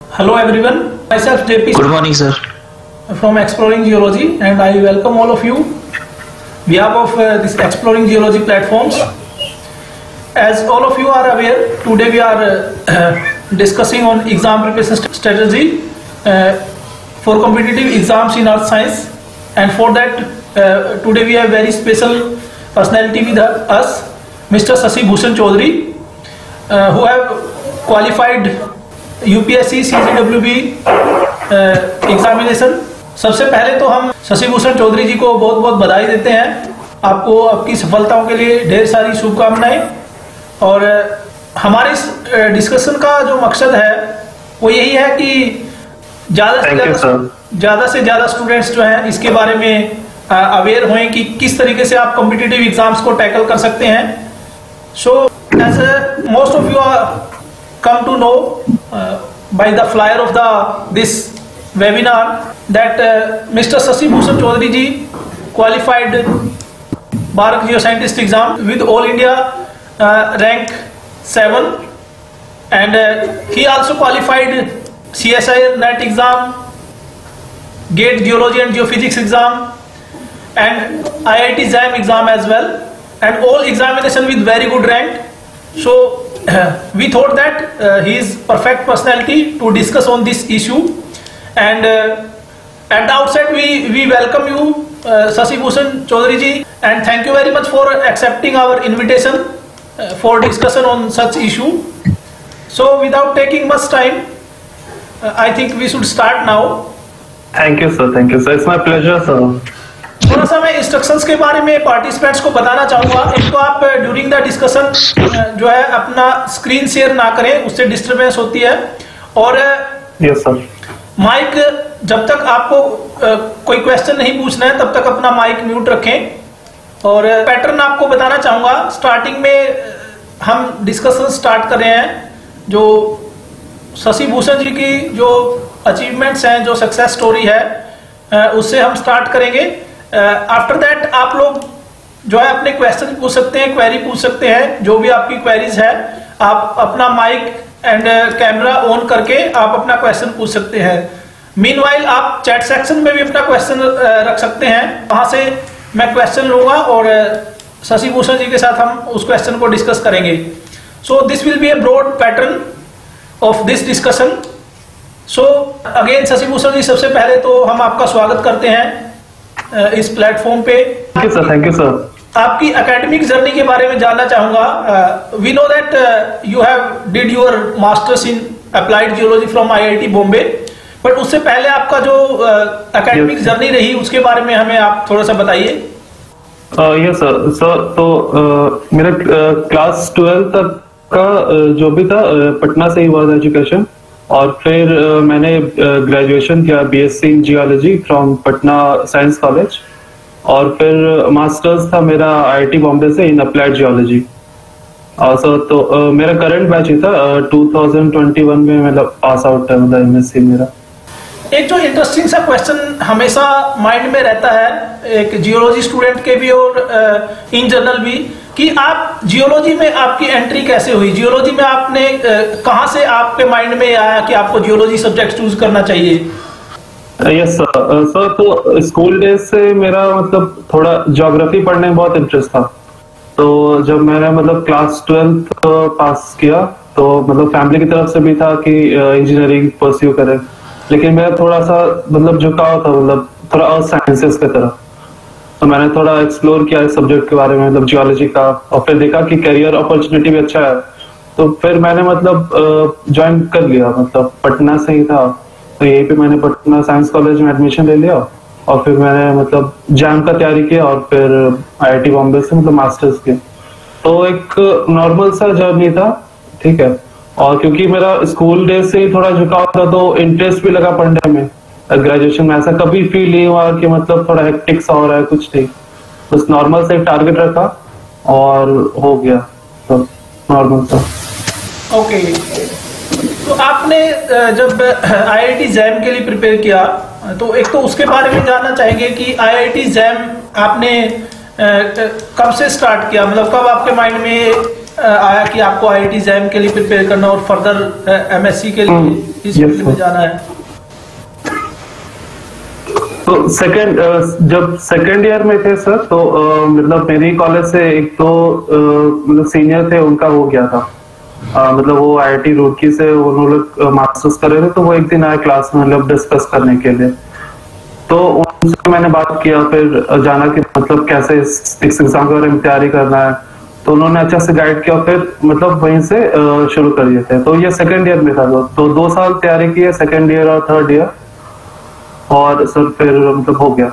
Hello everyone, myself JP. Good morning, sir. From Exploring Geology, and I welcome all of you behalf of this Exploring Geology platforms. As all of you are aware, today we are discussing on exam preparation strategy for competitive exams in earth science, and for that today we have very special personality with us, Mr. Shashi Bhushan Chaudhary, who have qualified UPSC CGWB examination. सबसे पहले तो हम शशि भूषण चौधरी जी को बहुत बहुत बधाई देते हैं, आपको आपकी सफलताओं के लिए ढेर सारी शुभकामनाएं। और हमारे इस डिस्कशन का जो मकसद है वो यही है कि ज़्यादा से ज़्यादा स्टूडेंट्स जो हैं इसके बारे में अवेयर हों कि किस तरीके से आप कॉम्पिटिटिव एग्जाम्स को टैकल कर सकते हैं। So as most of you are come to know by the flyer of this webinar that Mr. Shashi Bhushan Chaudhary ji qualified Bharat Geoscientist exam with All India rank 7, and he also qualified CSIR NET exam, GATE Geology and Geophysics exam, and IIT JAM exam as well, and all examination with very good rank. So we thought that he is perfect personality to discuss on this issue, and at the outset we welcome you Shashi Bhushan Chaudhary ji, and thank you very much for accepting our invitation for discussion on such issue. So without taking much time, I think we should start now. Thank you sir, thank you sir, it's my pleasure sir. थोड़ा सा मैं instructions के बारे में participants को बताना चाहूँगा। एक तो आप ड्यूरिंग द डिस्कशन जो है अपना स्क्रीन शेयर ना करें, उससे डिस्टरबेंस होती है। और यस सर, माइक जब तक आपको कोई क्वेश्चन नहीं पूछना है तब तक अपना माइक म्यूट रखें। और पैटर्न आपको बताना चाहूँगा, स्टार्टिंग में हम डिस्कशन स्टार्ट कर रहे हैं जो शशि भूषण जी की जो अचीवमेंट्स हैं, जो सक्सेस स्टोरी है उससे हम स्टार्ट करेंगे। आफ्टर दैट आप लोग जो है अपने क्वेश्चन पूछ सकते हैं, क्वेरी पूछ सकते हैं, जो भी आपकी क्वेरीज है आप अपना माइक एंड कैमरा ऑन करके आप अपना क्वेश्चन पूछ सकते हैं। मीनवाइल आप चैट सेक्शन में भी अपना क्वेश्चन रख सकते हैं, वहां से मैं क्वेश्चन लूंगा और शशि भूषण जी के साथ हम उस क्वेश्चन को डिस्कस करेंगे। So this will be a broad pattern of this discussion. So again Shashi Bhushan ji, सबसे पहले तो हम आपका स्वागत करते हैं इस प्लेटफॉर्म पे। Thank you sir. आपकी एकेडमिक जर्नी के बारे में जानना चाहूंगा। We know that you have did your masters in applied geology from IIT Bombay, but उससे पहले आपका जो एकेडमिक जर्नी रही उसके बारे में हमें आप थोड़ा सा बताइए। यस सर, तो मेरा क्लास 12 तक का जो भी था पटना से ही हुआ था एजुकेशन, और फिर मैंने ग्रेजुएशन किया BSc in geology from Patna science college, और फिर मास्टर्स था मेरा IIT बॉम्बे से इन अप्लाइड जियोलॉजी। सर तो मेरा करंट बैच ही था 2021 में मतलब पास आउट है, मतलब MSc मेरा। एक जो इंटरेस्टिंग सा क्वेश्चन हमेशा माइंड में रहता है एक जियोलॉजी स्टूडेंट के भी और इन जनरल भी, कि आप जियोलॉजी में आपकी एंट्री कैसे हुई, जियोलॉजी में आपने कहां से आपके माइंड में आया कि आपको जियोलॉजी सब्जेक्ट चूज करना चाहिए? यस सर, तो स्कूल डेज से मेरा मतलब थोड़ा ज्योग्राफी पढ़ने में बहुत इंटरेस्ट था। तो जब मैंने मतलब क्लास 12 पास किया तो मतलब फैमिली की तरफ से भी था कि इंजीनियरिंग परस्यू करें, लेकिन मेरा थोड़ा सा मतलब झुकाव था, मतलब थोड़ा अर्थ साइंसेस की तरफ। तो मैंने थोड़ा एक्सप्लोर किया इस सब्जेक्ट के बारे में, मतलब जियोलॉजी का, और फिर देखा कि करियर अपॉर्चुनिटी भी अच्छा है, तो फिर मैंने मतलब ज्वाइन कर लिया। मतलब पटना से ही था तो यहीं पे मैंने पटना साइंस कॉलेज में एडमिशन ले लिया, और फिर मैंने मतलब जैम का तैयारी किया, और फिर IIT बॉम्बे से मतलब मास्टर्स किया। तो एक नॉर्मल सा जर्नी था, ठीक है। और क्योंकि मेरा स्कूल डेज से ही थोड़ा झुकाव था तो इंटरेस्ट भी लगा पढ़ने में। ग्रेजुएशन में ऐसा कभी फील नहीं हुआ कि मतलब थोड़ा हेक्टिक सा हो रहा है, कुछ नहीं, बस नॉर्मल से टारगेट रखा और हो गया, तो नॉर्मल सा। ओके, तो आपने जब IIT JAM के लिए प्रिपेयर किया तो एक तो उसके बारे में जानना चाहेंगे कि IIT JAM आपने कब से स्टार्ट किया, मतलब कब आपके माइंड में आया कि आपको IIT जैम के लिए प्रिपेयर करना और फर्दर MSc के लिए इस फील्ड में जाना है? तो जब सेकेंड ईयर में थे सर, तो मतलब मेरी कॉलेज से एक तो मतलब सीनियर थे, उनका हो गया था, मतलब वो IIT रुड़की से उन्होंने लोग मास्टर्स कर रहे थे, तो वो एक दिन आए क्लास में मतलब डिस्कस करने के लिए। तो उनसे मैंने बात किया, फिर जाना कि मतलब कैसे इस एग्जाम के बारे में तैयारी करना है, तो उन्होंने अच्छा से गाइड किया, फिर मतलब वहीं से शुरू कर दिए थे। तो ये सेकेंड ईयर में था, तो 2 साल तैयारी की है, सेकेंड ईयर और थर्ड ईयर, और सर फिर मतलब हो गया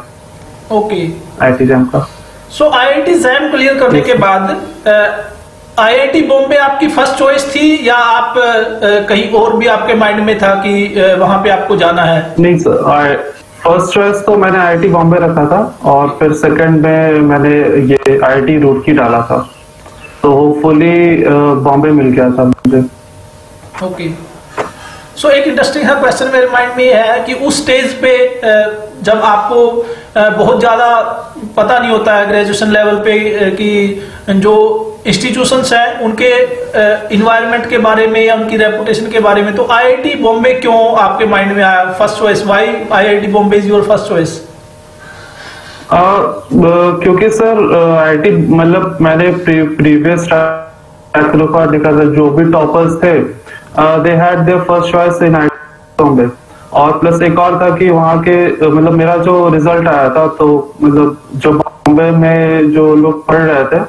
ओके IIT जैम का। सो IIT जैम क्लियर करने के बाद IIT बॉम्बे आपकी फर्स्ट चॉइस थी या आप कहीं और भी आपके माइंड में था कि वहां पे आपको जाना है? नहीं सर, फर्स्ट चॉइस तो मैंने IIT बॉम्बे रखा था, और फिर सेकंड में मैंने ये IIT रुड़की डाला था, तो होपफुली बॉम्बे मिल गया था मुझे। ओके सो एक इंटरेस्टिंग है क्वेश्चन मेरे माइंड में है कि उस स्टेज पे जब आपको बहुत ज़्यादा पता नहीं होता है ग्रेजुएशन लेवल पे कि जो इंस्टीट्यूशंस हैं उनके इन्वायरमेंट के बारे में या उनकी रेपुटेशन के बारे में, तो IIT बॉम्बे क्यों आपके माइंड में आया first choice? Why IIT Bombay is your first choice? क्योंकि सर IIT मतलब मैंने प्रीवियस देखा था, जो भी टॉपर्स थे they had there first choice in IIT Bombay, और प्लस एक और था कि वहाँ के मतलब मेरा जो रिजल्ट आया था, तो मतलब जो बॉम्बे में जो लोग पढ़ रहे थे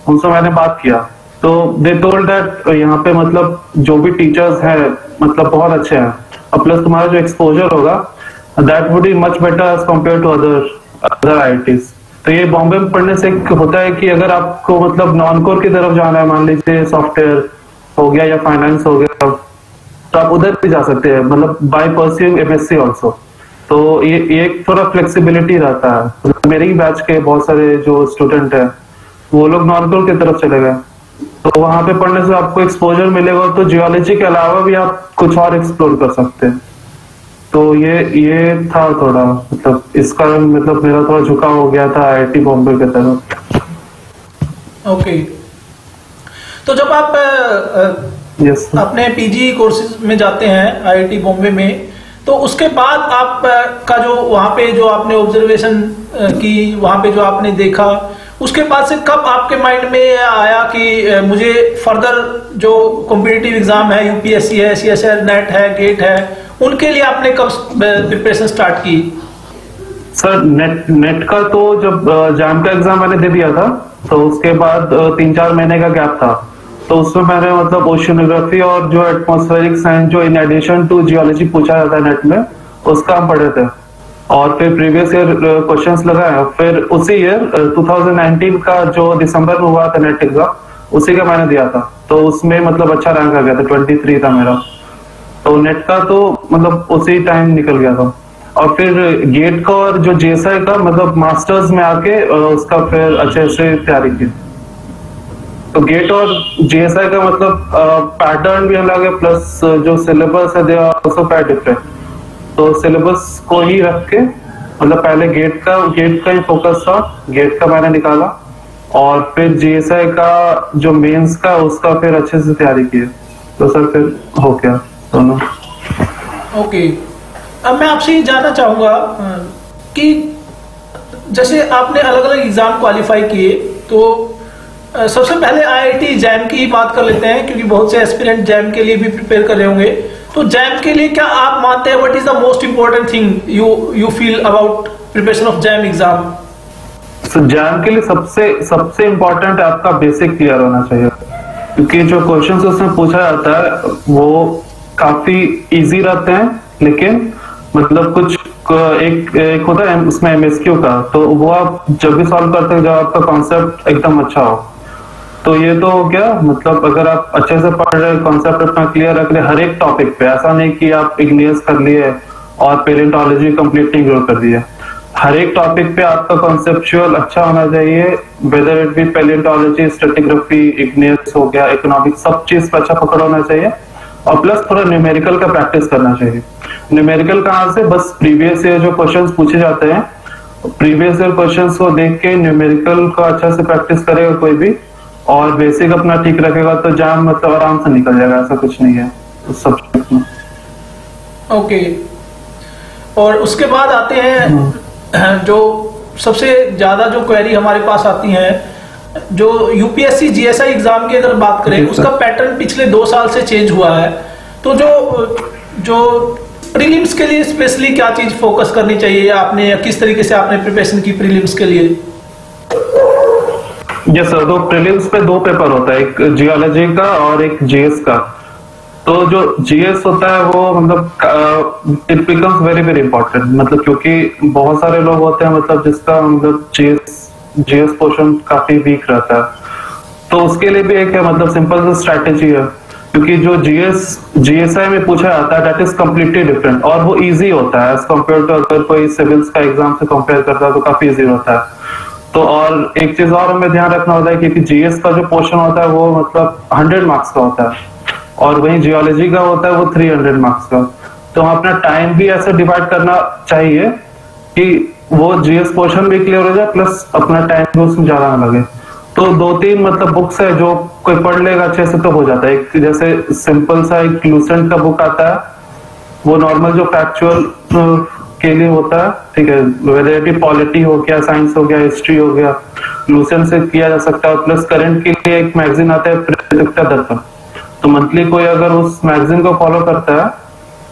उनसे मैंने बात किया, तो दे टोल्ड दैट यहाँ पे मतलब जो भी टीचर्स हैं मतलब बहुत अच्छे हैं, और प्लस तुम्हारा जो एक्सपोजर होगा that would be much better as compare to other IITs। तो ये बॉम्बे में पढ़ने से होता है कि अगर आपको मतलब नॉन कोर की तरफ जाना है, मान लीजिए सॉफ्टवेयर हो गया या फाइनेंस हो गया, तो आप उधर भी जा सकते हैं, मतलब बाय परस्यूइंग MSc ऑल्सो। तो ये एक थोड़ा फ्लेक्सिबिलिटी रहता है। मतलब मेरे ही बैच के बहुत सारे जो स्टूडेंट हैं वो लोग नॉन कोर की तरफ चले गए, तो वहां पे पढ़ने से आपको एक्सपोजर मिलेगा, तो जियोलॉजी के अलावा भी आप कुछ और एक्सप्लोर कर सकते हैं। तो ये था थोड़ा, मतलब इसका मतलब मेरा थोड़ा झुकाव हो गया था IIT बॉम्बे की तरफ। ओके तो जब आप अपने PG कोर्सेज में जाते हैं IIT बॉम्बे में, तो उसके बाद आप का जो वहाँ पे जो आपने ऑब्जर्वेशन की, वहाँ पे जो आपने देखा, उसके बाद से कब आपके माइंड में आया कि मुझे फर्दर जो कॉम्पिटिटिव एग्जाम है, UPSC है, CSL नेट है, गेट है, उनके लिए आपने कब प्रिपरेशन स्टार्ट की? सर नेट का तो जब जैम का एग्जाम मैंने दे दिया था, तो उसके बाद 3-4 महीने का गैप था, तो उसमें मैंने मतलब ओशियनोग्राफी और जो एटमॉस्फेरिक साइंस जो इन एडिशन टू जियोलॉजी पूछा जाता है नेट में, उसका हम पढ़े थे, और फिर प्रीवियस ईयर क्वेश्चंस लगाए। फिर उसी ईयर 2019 का जो दिसंबर में हुआ था नेट एग्जाम, उसी का मैंने दिया था, तो उसमें मतलब अच्छा रैंक आ गया था, 23 था मेरा। तो नेट का तो मतलब उसी टाइम निकल गया था, और फिर गेट का और जो JSI का मतलब मास्टर्स में आके उसका फिर अच्छे से तैयारी की। तो गेट और JSI का मतलब पैटर्न भी अलग है, प्लस जो सिलेबस है they are also quite different. तो सिलेबस को ही रख के मतलब पहले गेट का ही फोकस था, गेट का मैंने निकाला, और फिर JSI का जो मेंस का उसका फिर अच्छे से तैयारी की। तो सर फिर हो गया दोनों। ओके अब मैं आपसे ये जानना चाहूंगा कि जैसे आपने अलग अलग एग्जाम क्वालिफाई किए, तो सबसे पहले IIT जैम की बात कर लेते हैं, क्योंकि बहुत से एस्पिरेंट जैम के लिए भी प्रिपेयर कर रहे होंगे। तो जैम के लिए क्या आप मानते हैं what is the most important thing you feel about preparation of jam exam? Jam के लिए सबसे इंपॉर्टेंट आपका बेसिक क्लियर होना चाहिए, क्योंकि जो क्वेश्चंस उसमें पूछा जाता है वो काफी इजी रहते हैं, लेकिन मतलब कुछ एक होता है उसमें MSQ का, तो वो आप जब भी सॉल्व करते हैं जब आपका कॉन्सेप्ट एकदम अच्छा हो। तो ये तो हो गया, मतलब अगर आप अच्छे से पढ़ रहे, कॉन्सेप्ट अपना क्लियर रख रहे हर एक टॉपिक पे, ऐसा नहीं कि आप इग्नियस कर लिए और पेलेंटोलॉजी कंप्लीट नहीं ग्रो कर दिया। हर एक टॉपिक पे आपका कॉन्सेप्चुअल अच्छा होना चाहिए, whether it be palaeontology, stratigraphy, igneous हो गया, इकोनॉमिक, सब चीज पे अच्छा पकड़ होना चाहिए, और प्लस थोड़ा न्यूमेरिकल का प्रैक्टिस करना चाहिए। न्यूमेरिकल कहाँ से? बस प्रीवियस ईयर जो क्वेश्चंस पूछे जाते हैं, प्रीवियस ईयर क्वेश्चंस को देख के न्यूमेरिकल को अच्छा से प्रैक्टिस करेगा कोई भी, और बेसिक अपना ठीक रखेगा तो एग्जाम मतलब आराम से निकल जाएगा, ऐसा कुछ नहीं है उस सब्जेक्ट में। ओके, और उसके बाद आते हैं जो सबसे ज्यादा जो क्वेरी हमारे पास आती है, जो यूपीएससी जीएसआई एग्जाम की अगर बात करें, उसका पैटर्न पिछले 2 साल से चेंज हुआ है। तो जो प्रीलिम्स के लिए स्पेशली क्या चीज फोकस करनी चाहिए, या आपने किस तरीके से आपने प्रिपरेशन की प्रीलिम्स के लिए? यस सर, तो प्रीलिम्स पे 2 पेपर होता है, एक जियोलॉजी का और एक जीएस का। तो जो जीएस होता है वो मतलब it becomes very very important, मतलब क्योंकि बहुत सारे लोग होते हैं मतलब जिसका मतलब जीएस पोर्शन काफी वीक रहता है। तो उसके लिए भी एक है मतलब सिंपल सा स्ट्रैटेजी है, क्योंकि जो जीएसआई में पूछा जाता है दैट इज कम्प्लीटली डिफरेंट, और वो इजी होता है एज कम्पेयर टू अगर कोई सिविल्स का एग्जाम से कंपेयर करता है तो काफी इजी होता है। तो और एक चीज और हमें ध्यान रखना होता है, क्योंकि जीएस का जो पोर्शन होता है वो मतलब 100 मार्क्स का होता है, और वहीं जियोलॉजी का होता है वो 300 मार्क्स का। तो हम अपना टाइम भी ऐसे डिवाइड करना चाहिए कि वो जीएस पोर्शन भी क्लियर हो जाए, प्लस अपना टाइम भी उसमें ज्यादा ना लगे। तो 2-3 मतलब बुक्स है जो कोई पढ़ लेगा अच्छे से तो हो जाता है। एक जैसे सिंपल सा एक लूसेंट का बुक आता है, वो नॉर्मल जो फैक्चुअल के लिए होता है, ठीक है, वेदर पॉलिटी हो गया, साइंस हो गया, हिस्ट्री हो गया, लूसेंट से किया जा सकता है। प्लस करंट के लिए एक मैगजीन आता है प्रतियोगिता दर्पण, तो मंथली कोई अगर उस मैगजीन को फॉलो करता है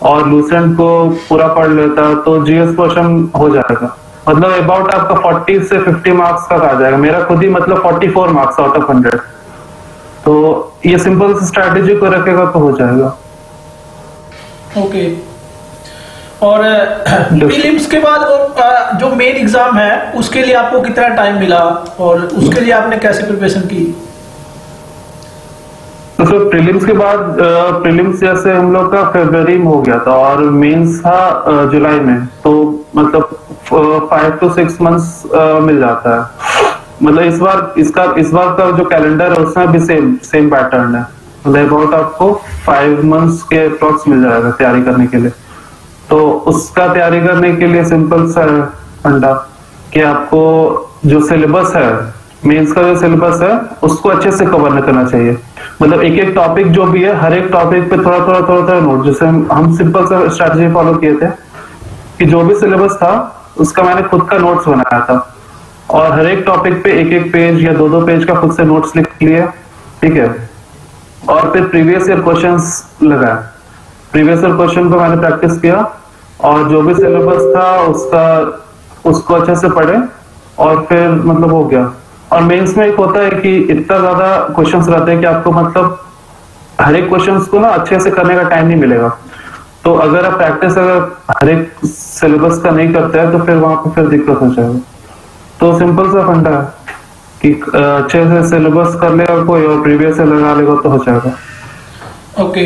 और लूसेंट को पूरा पढ़ लेता है तो जीएस पोर्शन हो जाएगा। मतलब अबाउट आपका 40 से 50 मार्क्स तक आ जाएगा। मेरा खुद ही मतलब 44 मार्क्स आउट ऑफ 100। तो ये सिंपल स्ट्रैटेजी को रखेगा तो हो जाएगा। ओके, और प्रीलिम्स के बाद और जो मेन एग्जाम है उसके लिए आपको कितना टाइम मिला, और उसके लिए आपने कैसे प्रिपरेशन की? तो प्रीलिम्स के बाद प्रीलिम्स जैसे हम लोग का फरवरी में हो गया था और मेंस था जुलाई में, तो मतलब 5 to 6 मंथ्स मिल जाता है। मतलब इस बार का जो कैलेंडर है उसमें भी सेम पैटर्न है, मतलब अबाउट आपको 5 मंथ्स के अप्रॉक्स मिल जाएगा तैयारी करने के लिए। तो उसका तैयारी करने के लिए सिंपल सा फंडा कि आपको जो सिलेबस है, मेंस का जो सिलेबस है उसको अच्छे से कवर न करना चाहिए। मतलब एक एक टॉपिक जो भी है, हर एक टॉपिक पे थोड़ा थोड़ा नोट, जैसे हम सिंपल सा स्ट्रैटेजी फॉलो किए थे कि जो भी सिलेबस था उसका मैंने खुद का नोट्स बनाया था, और हर एक टॉपिक पे एक एक पेज या 2-2 पेज का खुद से नोट्स लिख लिए, ठीक है। और फिर प्रीवियस ईयर क्वेश्चंस लगाया, प्रीवियस ईयर क्वेश्चन को मैंने प्रैक्टिस किया, और जो भी सिलेबस था उसको अच्छे से पढ़े, और फिर मतलब हो गया। और मेंस में एक होता है कि इतना ज्यादा क्वेश्चंस रहते हैं कि आपको मतलब हर एक क्वेश्चंस को ना अच्छे से करने का टाइम नहीं मिलेगा। तो अगर आप प्रैक्टिस अगर हर एक सिलेबस का नहीं करते हैं तो फिर वहां पे फिर दिक्कत हो जाएगी। तो सिंपल सा फंडा है कि अच्छे से सिलेबस कर लेगा कोई और प्रीवियस से लगा लेगा तो हो जाएगा। ओके,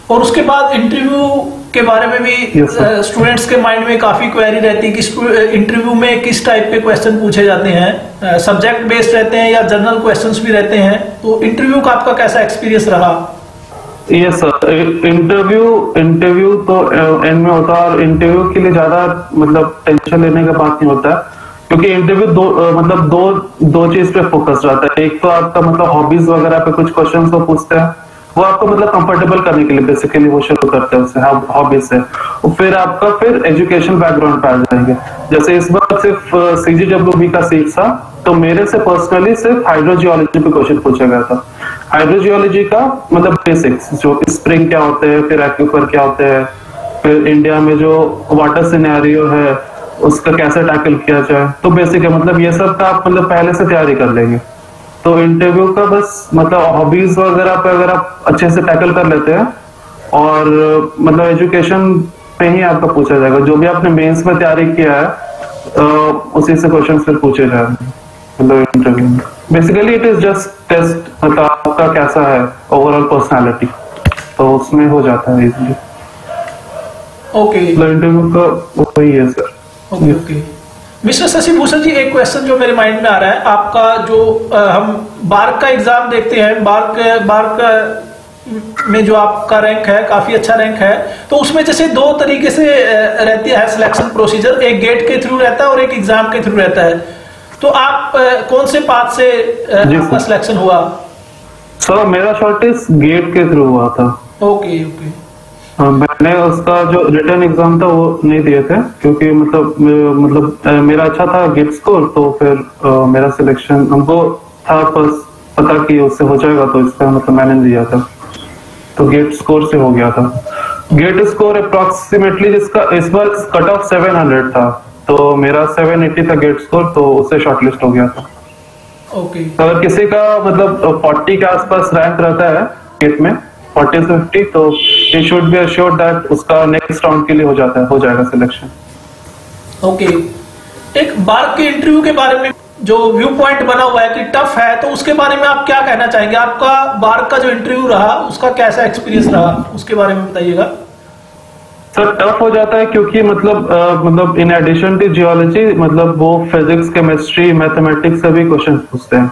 और उसके बाद इंटरव्यू के बारे में भी स्टूडेंट्स के माइंड में काफी क्वेरी रहती है कि इंटरव्यू में किस टाइप के क्वेश्चन पूछे जाते हैं, सब्जेक्ट बेस्ड रहते हैं या जनरल क्वेश्चंस भी रहते हैं। तो इंटरव्यू का आपका कैसा एक्सपीरियंस रहा? यस सर, इंटरव्यू तो एंड में होता है, और इंटरव्यू के लिए ज्यादा मतलब टेंशन लेने का बात नहीं होता है, क्योंकि इंटरव्यू दो चीज पे फोकस रहता है। एक तो आपका मतलब हॉबीज वगैरह पे कुछ क्वेश्चन को पूछते हैं, वो आपको मतलब कंफर्टेबल करने के लिए बेसिकली वो शुरू करते हैं उससे हॉबीज से, और फिर एजुकेशन बैकग्राउंड पे आ जाएंगे। जैसे इस बार सिर्फ CGWB का सीट था, तो मेरे से पर्सनली सिर्फ हाइड्रोजियोलॉजी पे क्वेश्चन पूछा गया था। हाइड्रोजियोलॉजी का मतलब बेसिक्स, जो स्प्रिंग क्या होते हैं, फिर एक्यूफर क्या होते हैं, फिर इंडिया में जो वाटर सिनेरियो है उसका कैसे टैकल किया जाए, तो बेसिक है। मतलब ये सब का आप मतलब पहले से तैयारी कर लेंगे। तो इंटरव्यू का बस मतलब हॉबीज वगैरह पे अगर आप अच्छे से टैकल कर लेते हैं, और मतलब एजुकेशन पे ही आपका पूछा जाएगा। जो भी आपने मेंस में तैयारी किया है उसी से क्वेश्चन फिर पूछे जाएंगे मतलब इंटरव्यू में। Basically it is just test, मतलब आपका कैसा है ओवरऑल पर्सनालिटी, तो उसमें हो जाता है इजीली। ओके, इंटरव्यू का वही है sir. Okay, mister Shashi Bhushan ji, एक क्वेश्चन जो मेरे माइंड में आ रहा है, आपका जो हम बार्क का एग्जाम देखते हैं, बार्क में जो आपका रैंक है काफी अच्छा रैंक है, तो उसमें जैसे 2 तरीके से रहती है सिलेक्शन प्रोसीजर, एक गेट के थ्रू रहता है और एक एग्जाम के थ्रू रहता है। तो आप कौन से पाथ से आपका सिलेक्शन हुआ? सर मेरा शॉर्टलिस्ट गेट के थ्रू हुआ था। Okay okay. मैंने उसका जो रिटर्न एग्जाम था वो नहीं दिए थे, क्योंकि मतलब मेरा अच्छा था गेट स्कोर, तो फिर मेरा सिलेक्शन हमको था बस पता कि उससे हो जाएगा, तो इसका मतलब मैंने दिया था, तो गेट स्कोर से हो गया था। गेट स्कोर अप्रोक्सीमेटली जिसका इस बार कट ऑफ 700 था, तो मेरा 780 था गेट स्कोर, तो उससे शॉर्टलिस्ट हो गया था। ओके। अगर किसी का मतलब 40 के आसपास रैंक रहता है गेट में, 40 से 50, तो he should be assured that उसका नेक्स्ट राउंड के लिए हो जाएगा सिलेक्शन। ओके। एक बार के इंटरव्यू के बारे में जो व्यू पॉइंट बना हुआ है कि टफ है, तो उसके बारे में आप क्या कहना चाहेंगे? आपका बार का जो इंटरव्यू रहा उसका कैसा एक्सपीरियंस रहा, उसके बारे में बताइएगा। सर टफ हो जाता है क्योंकि मतलब इन एडिशन टू जियोलॉजी मतलब वो फिजिक्स, केमिस्ट्री, मैथमेटिक्स से भी क्वेश्चन पूछते हैं,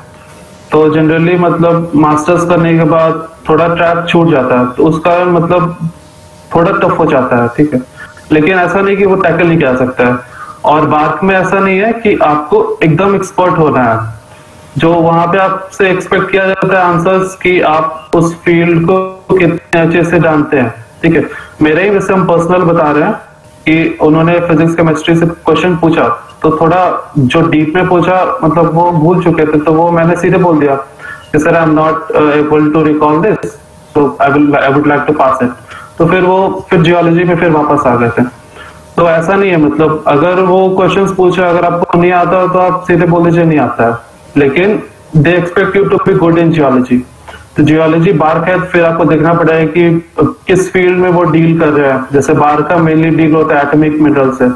तो जनरली मतलब मास्टर्स करने के बाद थोड़ा ट्रैक छूट जाता है, तो उसका मतलब थोड़ा टफ हो जाता है, ठीक है। लेकिन ऐसा नहीं कि वो टैकल नहीं किया सकता है, और बार्क में ऐसा नहीं है कि आपको एकदम एक्सपर्ट होना है। जो वहां पे आपसे एक्सपेक्ट किया जाता है आंसर्स कि आप उस फील्ड को कितने अच्छे से जानते हैं, ठीक है। मेरे ही वैसे हम पर्सनल बता रहे हैं कि उन्होंने फिजिक्स केमिस्ट्री से क्वेश्चन पूछा, तो थोड़ा जो डीप में पूछा मतलब वो भूल चुके थे, तो वो मैंने सीधे बोल दिया कि sir I am not able to recall this, so I would like to pass it. तो फिर जियोलॉजी में फिर वापस आ गए थे। तो ऐसा नहीं है, मतलब अगर वो क्वेश्चंस पूछे, अगर आपको नहीं आता तो आप सीधे बोल दीजिए नहीं आता है, लेकिन they expect you to be good in geology. तो जियोलॉजी बार्क है, फिर आपको देखना पड़ेगा कि किस फील्ड में वो डील कर रहे हैं। जैसे बार्क का मेनली डील होता है एटॉमिक मिनरल से,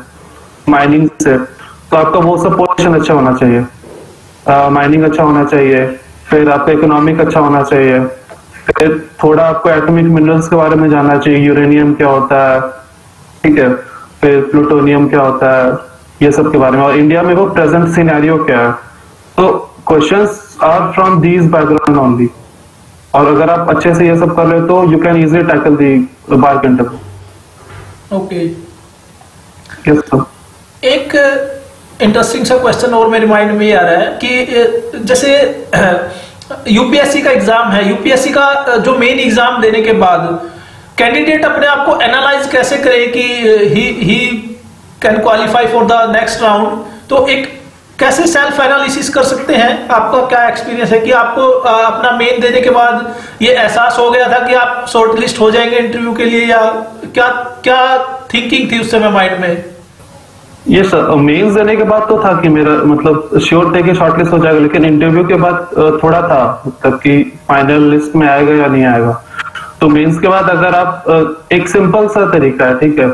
माइनिंग से, तो आपका वो सब पोर्शन अच्छा होना चाहिए, माइनिंग अच्छा होना चाहिए, फिर आपका इकोनॉमिक अच्छा होना चाहिए, फिर थोड़ा आपको एटॉमिक मिनरल्स के बारे में जानना चाहिए, यूरेनियम क्या होता है, ठीक है, फिर प्लूटोनियम क्या होता है, ये सब के बारे में, और इंडिया में वो प्रेजेंट सिनेरियो क्या है। तो questions are from these background only, और अगर आप अच्छे से ये सब कर रहे हो तो you can easily tackle the BARC interview. Okay. Yes sir. एक इंटरेस्टिंग सा क्वेश्चन और मेरे माइंड में आ रहा है कि जैसे यूपीएससी का एग्जाम है, यूपीएससी का जो मेन एग्जाम देने के बाद कैंडिडेट अपने आप को एनालाइज कैसे करे कि he can qualify for the next round, तो एक कैसे सेल्फ एनालिसिस कर सकते हैं? आपका क्या एक्सपीरियंस है कि आपको अपना मेन देने के बाद ये एहसास हो गया था कि आप शॉर्ट लिस्ट हो जाएंगे इंटरव्यू के लिए, या क्या क्या थिंकिंग थी उस समय माइंड में? ये सर मेंस देने के बाद तो था कि मेरा मतलब श्योर थे कि शॉर्टलिस्ट हो जाएगा, लेकिन इंटरव्यू के बाद थोड़ा था मतलब कि फाइनल लिस्ट में आएगा या नहीं आएगा। तो मेंस के बाद अगर आप एक सिंपल सा तरीका है, ठीक है,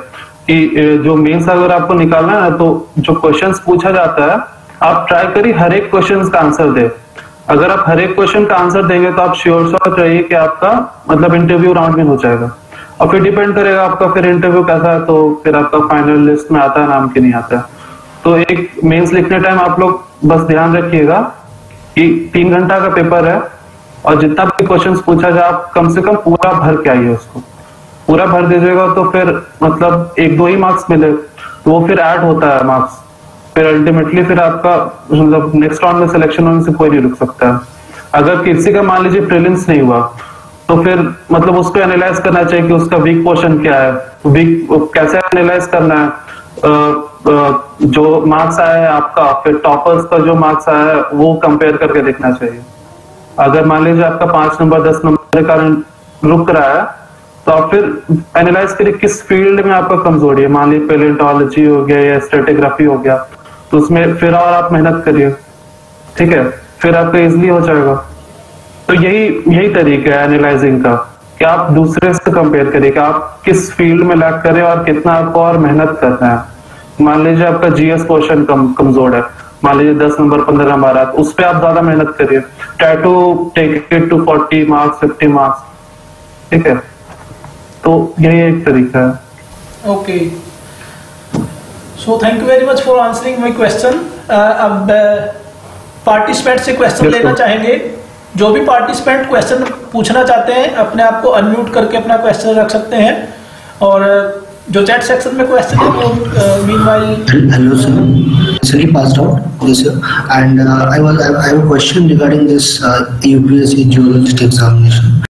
कि जो मेंस अगर आपको निकालना है तो जो क्वेश्चंस पूछा जाता है आप ट्राई करिए हर एक क्वेश्चन का आंसर दे। अगर आप हर एक क्वेश्चन का आंसर देंगे तो आप श्योर शॉट रहिए कि आपका मतलब इंटरव्यू राउंड में हो जाएगा, और फिर डिपेंड करेगा आपका फिर इंटरव्यू कैसा है, तो फिर आपका फाइनल लिस्ट में आता है नाम कि नहीं आता है। तो एक मेंस लिखने टाइम आप लोग बस ध्यान रखिएगा कि 3 घंटा का पेपर है, और जितना भी क्वेश्चंस पूछा जाए आप कम से कम पूरा भर के आइए, उसको पूरा भर दीजिएगा, तो फिर मतलब 1-2 ही मार्क्स मिले तो वो फिर ऐड होता है मार्क्स, फिर अल्टीमेटली फिर आपका मतलब नेक्स्ट राउंड में सिलेक्शन होने से कोई नहीं रुक सकता है। अगर किसी का मान लीजिए प्रीलिम्स नहीं हुआ तो फिर मतलब उसको एनालाइज करना चाहिए कि उसका वीक पोर्शन क्या है, वीक कैसे एनालाइज करना है, जो मार्क्स आया है आपका, फिर टॉपर्स का जो मार्क्स आया है वो कंपेयर करके देखना चाहिए। अगर मान लीजिए आपका 5 नंबर 10 नंबर के कारण रुक रहा है तो आप फिर एनालाइज करिए किस फील्ड में आपका कमजोरी है, मान लीजिए पैलेंटोलॉजी हो गया या स्ट्रेटिग्राफी हो गया, तो उसमें फिर और आप मेहनत करिए, ठीक है, फिर आपका इजिली हो जाएगा। तो यही तरीका है एनालाइजिंग का कि आप दूसरे से कंपेयर करिए कि आप किस फील्ड में लैक करें और कितना आपको और मेहनत करना है। मान लीजिए आपका जीएस पोर्शन कमजोर है, मान लीजिए 10 नंबर 15 नंबर है, उस पर आप ज्यादा मेहनत करिए, try to take it to 40 marks 50 marks, ठीक है। तो यही एक तरीका है। Okay, so thank you very much for answering my question. अब पार्टिसिपेंट से क्वेश्चन लेना चाहेंगे। जो भी पार्टिसिपेंट क्वेश्चन पूछना चाहते हैं अपने आप को अनम्यूट करके अपना क्वेश्चन रख सकते हैं, और जो चैट सेक्शन में क्वेश्चन है वो meanwhile. Hello sir, passed out. this year, and I have a question regarding this UPSC geology examination.